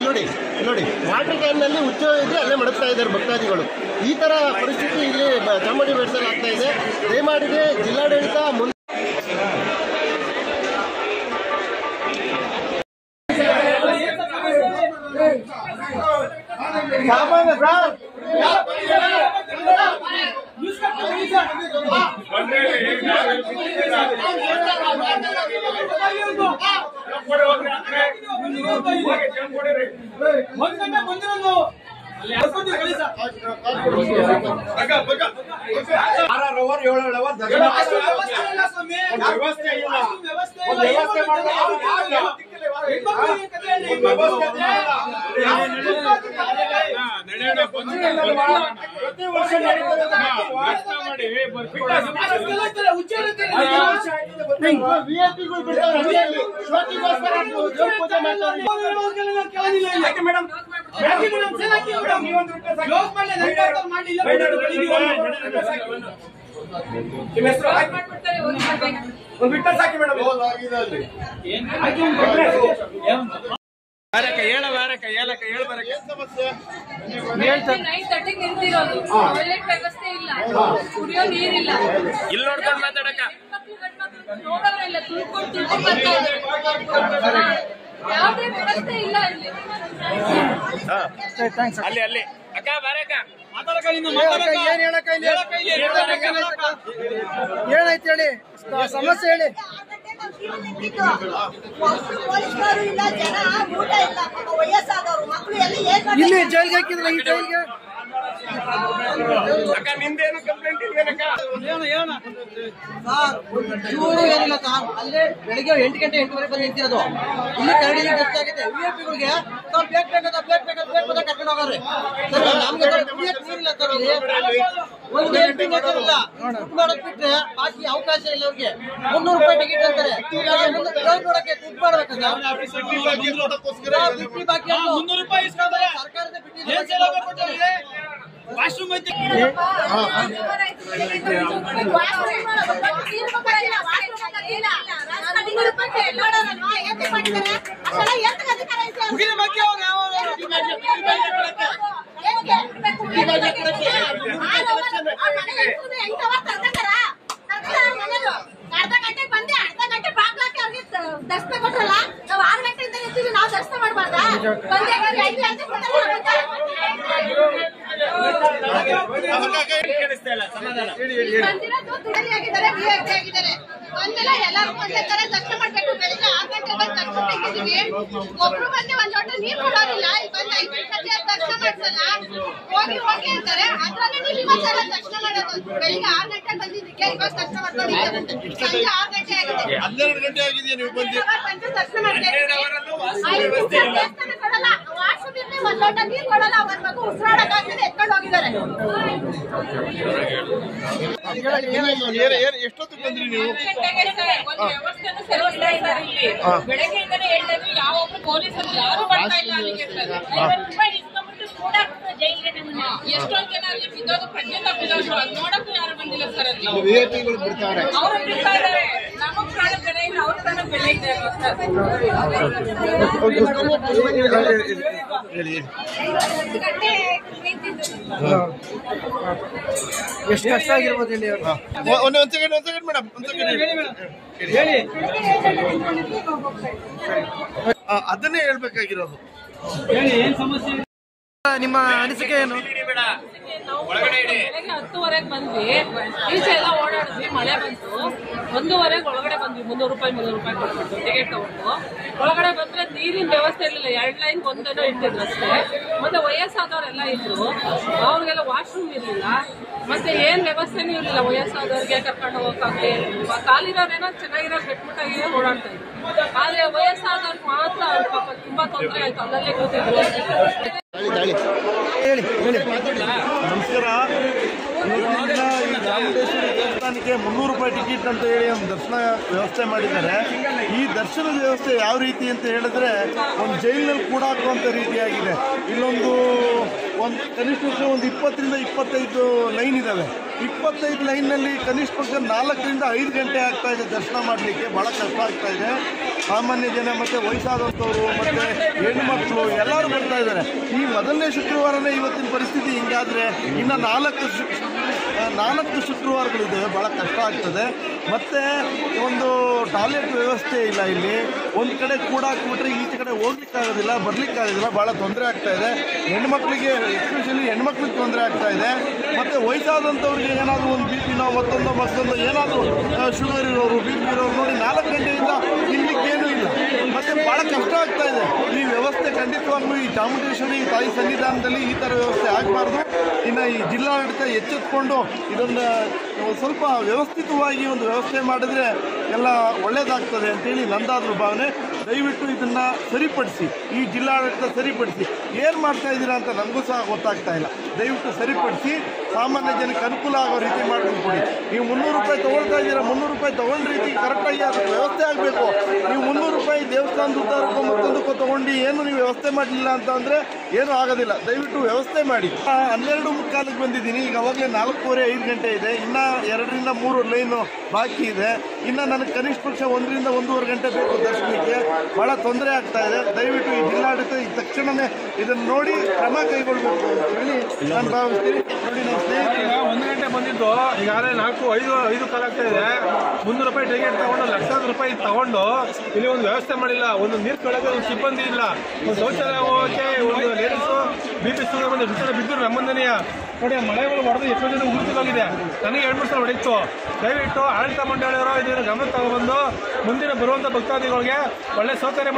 ನೋಡಿ ನೋಡಿ ವಾಟರ್ ಕ್ಯಾನ್ನಲ್ಲಿ ಉದ್ಯೋಗ ಇದ್ರೆ ಅಲ್ಲೇ ಮಡಗ್ತಾ ಇದ್ದಾರೆ ಭಕ್ತಾದಿಗಳು. ಈ ಥರ ಪರಿಸ್ಥಿತಿ ಇಲ್ಲಿ ಚಾಮುಂಡಿ ಬೆಟ್ಟದಲ್ಲಿ ಆಗ್ತಾ ಇದೆ. ದಯಮಾಡಿಗೆ ಜಿಲ್ಲಾಡಳಿತ ವ್ಯವಸ್ಥೆ ಇಲ್ಲ, ಕುಡಿಯೋ ನೀರಿಲ್ಲ, ಇಲ್ಲಿ ನೋಡ್ಕೊಂಡು ಮಾತಾಡಕ ನೋಡೋರಿಲ್ಲ, ಯಾವುದೇ ವ್ಯವಸ್ಥೆ ಇಲ್ಲ ಇಲ್ಲಿ. ಅಲ್ಲಿ ಅಲ್ಲಿ ಅಕ್ಕ ಬಾರಕ್ಕ ಏನಾಯ್ತು ಹೇಳಿ, ಸಮಸ್ಯೆ ಹೇಳಿ. ಇಲ್ಲಿ ಜೈಲ್ಗೆ ಹಾಕಿದ್ರೆ ಈ ಜೈಲ್ಗೆ ಅಕ್ಕ ನಿಂದೇನು ಕಂಪ್ಲೇಂಟ್ ಇಲ್ವೇನಕ್ಕ? ಇವರು ಏನಿಲ್ಲ ಸರ್, ಅಲ್ಲೇ ಬೆಳಿಗ್ಗೆ 8 ಗಂಟೆ 8:30 ಬಂದು ನಿಂತಿರೋದು. ಇಲ್ಲಿ ಕರಡಿ ಖರ್ಚಾಗಿದೆ. ವಿಐಪಿಗಳಿಗೆ ಪ್ಲೇಟ್ ಬೇಕಾದ ಕರ್ಕೊಂಡು ಹೋಗ್ರಿ ಸರ್. ನಮ್ಗೆ ಕುಡಿಯಕ್ಕೆ ನೀರಿಲ್ಲ ಸರ್. ಇಲ್ಲಿ ಒಂದು ಇಲ್ಲ ದುಡ್ಡು ಮಾಡೋಕ್ ಬಿಟ್ರೆ ಬಾಕಿ ಅವಕಾಶ ಇಲ್ಲ ಅವ್ರಿಗೆ. 300 ರೂಪಾಯಿ ಟಿಕೆಟ್ ಅಂತಾರೆ. ನೋಡಕ್ಕೆ ದುಡ್ಡು ಮಾಡ್ಬೇಕು ಸರ್. ಬಿಟ್ಟಿ ಬಾಕಿ 300 ರೂಪಾಯಿ ಸರ್ಕಾರದ ಬಿಟ್ಟಿ ವಾಶ್ರೂಮ್ ಐತಿ. ಅರ್ಧ ಗಂಟೆ ಬಂದೆ, ಅರ್ಧ ಗಂಟೆ ಬಾಗ್ಲಾಕಿ ಅವ್ರಿಗೆ ದರ್ಶನ ಕೊಟ್ರಲ್ಲ. ನಾವು 6 ಗಂಟೆಯಿಂದ ಇರ್ತೀವಿ, ನಾವು ದರ್ಶನ ಮಾಡ್ಬಾರ್ದ? ಬಂದೆ 5 ಗಂಟೆ ಬಂದಿರೋದು ತುಡಲಿ ಆಗಿದ್ದಾರೆ, ವಿಐಪಿ ಆಗಿದ್ದಾರೆ. ಒಂದೆಲ್ಲ ಎಲ್ಲರೂ ಒಂದೇ ತರ ದರ್ಶನ ಮಾಡ್ಬೇಕು. ಬೆಳಿಗ್ಗೆ 6 ಗಂಟೆ ಬಂದು ದರ್ಶನ ತೆಗಿದ್ದೀವಿ. ಒಬ್ರು ಬಂದು ಒಂದ್ ಲೋಟ ನೀರ್ ಕೊಡೋದಿಲ್ಲ. ಇಲ್ಲಿ ಬಂದು 5 ಗಂಟೆ ದರ್ಶನ ಮಾಡ್ಸಲ್ಲ. ಹೋಗಿ ಅಂತಾರೆ. ಅದ್ರಲ್ಲಿ ನೀವು ಇವತ್ತೆಲ್ಲ ದರ್ಶನ ಮಾಡೋದು. ಬೆಳಿಗ್ಗೆ 6 ಗಂಟೆ ಬಂದಿದ್ದಕ್ಕೆ ಇವಾಗ ದರ್ಶನ ಮಾಡ್ಕೊಂಡಿದ್ದೀವಿ. ಸಂಜೆ 6 ಗಂಟೆ ಆಗಿದೆ. 12 ಗಂಟೆ ಆಗಿದೆಯಾ ನೀವು ಬಂದು ದರ್ಶನ ಮಾಡ್ತೀವಿ. ದೇವಸ್ಥಾನ ಕೊಡಲ್ಲ, ವಾಶ್ರೂಮ್ ಇರ್ಲಿ, ಒಂದ್ ಲೋಟ ನೀರ್ ಕೊಡಲ್ಲ. ಅವ್ರ ಮಗು ಉಸಿರಾಡಕ್ಕಾಗದೆ ಎತ್ಕೊಂಡು ಹೋಗಿದ್ದಾರೆ. ಎಷ್ಟೊತ್ತು ಬಂದ್ರಿ ನೀವು? ವ್ಯವಸ್ಥೆನೂ ಸರಿಯಿಲ್ಲ ಸರ್. ಇಲ್ಲಿ ಬೆಳಗ್ಗೆಯಿಂದನೇ ಹೇಳ್ತಾ ಇದ್ವಿ, ಯಾವೊಬ್ರು ಪೊಲೀಸರು ಯಾರು ಬರ್ತಾ ಇಲ್ಲ ಅಲ್ಲಿಗೆ ಸರ್. 50 ರೂಪಾಯಿ ಇಸ್ಕೊಂಡ್ಬಿಟ್ಟು ಕೂಡ ಜೈಲಿಗೆ ನಮ್ಮನ್ನ ಎಷ್ಟೊಂದು ಜನ ಅಲ್ಲಿ ಬಿದ್ದೋದು, ಪ್ರಜ್ಞೆ ತಪ್ಪಿದವರು, ಅದು ನೋಡಕ್ಕೂ ಯಾರು ಬಂದಿಲ್ಲ ಸರ್. ಅಲ್ಲಿ ವಿಐಪಿಗಳು ಬಿಡ್ತಾರೆ, ಅವರು ಬಿಡ್ತಾ ಇದ್ದಾರೆ. ನಮಗ್ ಪ್ರಾಣ ಬೆಲೆ ಇಲ್ಲ, ಅವ್ರ ಪ್ರಾಣ ಬೆಲೆ ಇದೆ ಸರ್. ಎಷ್ಟು ಕಷ್ಟ ಆಗಿರ್ಬೋದು ಇಲ್ಲಿ. ಒಂದ್ ಸೆಕೆಂಡ್ ಮೇಡಮ್, ಅದನ್ನೇ ಹೇಳ್ಬೇಕಾಗಿರೋದು. ನಿಮ್ಮ ಅನಿಸಿಕೆ ಏನು? ಬೆಳಗ್ಗೆ 10:30 ಬಂದ್ವಿ. ಈಚೆ ಎಲ್ಲ ಓಡಾಡಿದ್ವಿ, ಮಳೆ ಬಂತು. 1:30 ಒಳಗಡೆ ಬಂದ್ವಿ. 300 ರೂಪಾಯಿ ಕೊಟ್ಬಿಟ್ಟು ಟಿಕೆಟ್ ತಗೊಂಡು ಒಳಗಡೆ ಬಂದ್ರೆ ನೀರಿನ ವ್ಯವಸ್ಥೆ ಇರಲಿಲ್ಲ. 2 ಲೈನ್ ಒಂದೇನೋ ಇಟ್ಟಿದ್ರು ಅಷ್ಟೇ. ಮತ್ತೆ ವಯಸ್ಸಾದವರೆಲ್ಲ ಇದ್ರು, ಅವ್ರಿಗೆಲ್ಲ ವಾಶ್ರೂಮ್ ಇರಲಿಲ್ಲ. ಮತ್ತೆ ಏನ್ ವ್ಯವಸ್ಥೆನೂ ಇರಲಿಲ್ಲ. ವಯಸ್ಸಾದವ್ರಿಗೆ ಕರ್ಕೊಂಡು ಹೋಗಕ್ಕಾಗಲಿ, ಕಾಲಿರೋರೇನೋ ಚೆನ್ನಾಗಿರೋ ಗಟ್ಮುಟ್ಟಾಗಿ ಓಡಾಡ್ತಾ ಇದ್ರು. ಆದ್ರೆ ವಯಸ್ಸಾದವ್ರಿಗೆ ಮಾತ್ರ ಪಾಪ ತುಂಬಾ ತೊಂದರೆ ಆಯ್ತು. ಅಲ್ಲಲ್ಲೇ ಕೂತಿದ್ರು. ನಮಸ್ಕಾರ. ಇವತ್ತಿನ ಈ ಚಾಮುಂಡೇಶ್ವರಿ ದೇವಸ್ಥಾನಕ್ಕೆ 300 ರೂಪಾಯಿ ಟಿಕೆಟ್ ಅಂತ ಹೇಳಿ ಒಂದು ದರ್ಶನ ವ್ಯವಸ್ಥೆ ಮಾಡಿದ್ದಾರೆ. ಈ ದರ್ಶನದ ವ್ಯವಸ್ಥೆ ಯಾವ ರೀತಿ ಅಂತ ಹೇಳಿದ್ರೆ ಒಂದು ಜೈಲಿನಲ್ಲಿ ಕೂಡ ಹಾಕುವಂಥ ರೀತಿಯಾಗಿದೆ. ಇಲ್ಲೊಂದು ಕನಿಷ್ಠ ಒಂದು 20 ರಿಂದ 25 ಲೈನ್ ಇದ್ದಾವೆ. 25 ಲೈನ್ನಲ್ಲಿ ಕನಿಷ್ಠ ಪಕ್ಷ 4 ರಿಂದ 5 ಗಂಟೆ ಆಗ್ತಾ ಇದೆ ದರ್ಶನ ಮಾಡಲಿಕ್ಕೆ. ಭಾಳ ಕಷ್ಟ ಆಗ್ತಾ ಇದೆ. ಸಾಮಾನ್ಯ ಜನ ಮತ್ತು ವಯಸ್ಸಾದಂಥವ್ರು ಮತ್ತು ಹೆಣ್ಣುಮಕ್ಕಳು ಎಲ್ಲರೂ ಬರ್ತಾ ಇದ್ದಾರೆ. ಈ ಮೊದಲನೇ ಶುಕ್ರವಾರನೇ ಇವತ್ತಿನ ಪರಿಸ್ಥಿತಿ ಹಿಂಗಾದರೆ ಇನ್ನು 4 ಶುಕ್ರವಾರಗಳಿದ್ದಾವೆ. ಭಾಳ ಕಷ್ಟ ಆಗ್ತದೆ. ಮತ್ತು ಒಂದು ಟಾಯ್ಲೆಟ್ ವ್ಯವಸ್ಥೆ ಇಲ್ಲ ಇಲ್ಲಿ. ಒಂದು ಕಡೆ ಕೂಡಾಕ್ಬಿಟ್ರೆ ಈಚೆ ಕಡೆ ಹೋಗ್ಲಿಕ್ಕಾಗೋದಿಲ್ಲ, ಬರಲಿಕ್ಕಾಗೋದಿಲ್ಲ. ಭಾಳ ತೊಂದರೆ ಆಗ್ತಾ ಇದೆ. ಹೆಣ್ಮಕ್ಳಿಗೆ, ಎಸ್ಪೆಷಲಿ ಹೆಣ್ಮಕ್ಳಿಗೆ ತೊಂದರೆ ಆಗ್ತಾ ಇದೆ. ಮತ್ತು ವಯಸ್ಸಾದಂಥವ್ರಿಗೆ ಏನಾದರೂ ಒಂದು ಬಿ ಪಿನೋ ಮತ್ತೊಂದು ಏನಾದರೂ ಶುಗರ್ ಇರೋರು, ಬಿ ಪಿ ಇರೋರು ನೋಡಿ 4 ಗಂಟೆಯಿಂದ ತಿನ್ನಲಿಕ್ಕೇನೂ ಇಲ್ಲ. ಮತ್ತು ಭಾಳ ಕಷ್ಟ ಆಗ್ತಾ ಇದೆ. ಈ ವ್ಯವಸ್ಥೆ ಖಂಡಿತವಾಗ್ಲೂ ಈ ಚಾಮುಂಡೇಶ್ವರಿ ತಾಯಿ ಸನ್ನಿಧಾನದಲ್ಲಿ ಈ ಥರ ವ್ಯವಸ್ಥೆ ಆಗಬಾರ್ದು. ಇನ್ನು ಈ ಜಿಲ್ಲಾಡಳಿತ ಎಚ್ಚೆತ್ಕೊಂಡು ಇದನ್ನು ಸ್ವಲ್ಪ ವ್ಯವಸ್ಥಿತವಾಗಿ ಒಂದು ವ್ಯವಸ್ಥೆ ಮಾಡಿದ್ರೆ ಎಲ್ಲ ಒಳ್ಳೆಯದಾಗ್ತದೆ ಅಂತೇಳಿ ನಂದಾದ್ರೂ ಭಾವನೆ. ದಯವಿಟ್ಟು ಇದನ್ನು ಸರಿಪಡಿಸಿ, ಈ ಜಿಲ್ಲಾಡಳಿತ ಸರಿಪಡಿಸಿ. ಏನು ಮಾಡ್ತಾ ಇದ್ದೀರಾ ಅಂತ ನನಗೂ ಸಹ ಗೊತ್ತಾಗ್ತಾ ಇಲ್ಲ. ದಯವಿಟ್ಟು ಸರಿಪಡಿಸಿ ಸಾಮಾನ್ಯ ಜನಕ್ಕೆ ಅನುಕೂಲ ಆಗೋ ರೀತಿ ಮಾಡ್ಕೊಂಡು ಕೊಡಿ. ನೀವು 300 ರೂಪಾಯಿ ತೊಗೊಳ್ತಾ ಇದ್ದೀರಾ, 300 ರೂಪಾಯಿ ತೊಗೊಂಡ ರೀತಿ ಕರೆಕ್ಟಾಗಿ ಅದಕ್ಕೆ ವ್ಯವಸ್ಥೆ ಆಗಬೇಕು. ನೀವು 300 ರೂಪಾಯಿ ದೇವಸ್ಥಾನದ ಉದ್ದಾರಕ್ಕೂ ಮತ್ತೊಂದಕ್ಕೂ ತೊಗೊಂಡು ಏನು ನೀವು ವ್ಯವಸ್ಥೆ ಮಾಡಲಿಲ್ಲ ಅಂತ ಅಂದರೆ ಏನೂ ಆಗೋದಿಲ್ಲ. ದಯವಿಟ್ಟು ವ್ಯವಸ್ಥೆ ಮಾಡಿ. 12:45 ಬಂದಿದ್ದೀನಿ. ಈಗ ಅವಾಗಲೇ 4:45 ಗಂಟೆ ಇದೆ. ಇನ್ನು 2 ರಿಂದ 3 ಲೈನು ಬಾಕಿ ಇದೆ. ಇನ್ನು ನನಗೆ ಕನಿಷ್ಠ ಪಕ್ಷ 1 ರಿಂದ 1.5 ಗಂಟೆ ಬೇಕು ದರ್ಶನಕ್ಕೆ. ಭಾಳ ತೊಂದರೆ ಆಗ್ತಾ ಇದೆ. ದಯವಿಟ್ಟು ಈ ಜಿಲ್ಲಾಡಳಿತ ಈ ತಕ್ಷಣವೇ ಇದನ್ನು ನೋಡಿ ಕ್ರಮ ಕೈಗೊಳ್ಳಬೇಕು ಅಂತ ಹೇಳಿ ನಾನು ಭಾವಿಸ್ತೀನಿ. ನೋಡಿ, ನನ್ನ ಸ್ನೇಹಿತರು ಈಗ 1 ಗಂಟೆ ಬಂದಿದ್ದು ಈಗಾಗಲೇ 4:05 ಕಾಲ ಆಗ್ತಾ ಇದೆ. 300 ರೂಪಾಯಿ ಟಿಕೆಟ್ ತಗೊಂಡು ಲಕ್ಷಾಂತರ ರೂಪಾಯಿ ತಗೊಂಡು ಇಲ್ಲಿ ಒಂದು ವ್ಯವಸ್ಥೆ ಮಾಡಿಲ್ಲ. ಒಂದು ನೀರು ಕಳೆದ ಒಂದು ಸಿಬ್ಬಂದಿ ಇಲ್ಲ. ಒಂದು ಶೌಚಾಲಯ ಹೋಗೋಕ್ಕೆ ಒಂದು ಲೇಡೀಸು BP ಶುಗರ್ ಬಂದು ಬಿದ್ದರು ನಮ್ಮಂದನೆಯ ನೋಡಿ. ಮಳೆಗಳು ಹೊಡೆದು ಎಷ್ಟೋ ಜನ ಉಳಿದೋಗಿದೆ. ನನಗೆ 2-3 ಸಲ ಹೊಡಿತು. ದಯವಿಟ್ಟು ಆಡಳಿತ ಮಂಡಳಿಯವರು ಇದನ್ನು ಗಮನ ತಗೊಬಂದು ಮುಂದಿನ ಬರುವಂಥ ಭಕ್ತಾದಿಗಳಿಗೆ ಒಳ್ಳೆ ಸೌಕರ್ಯ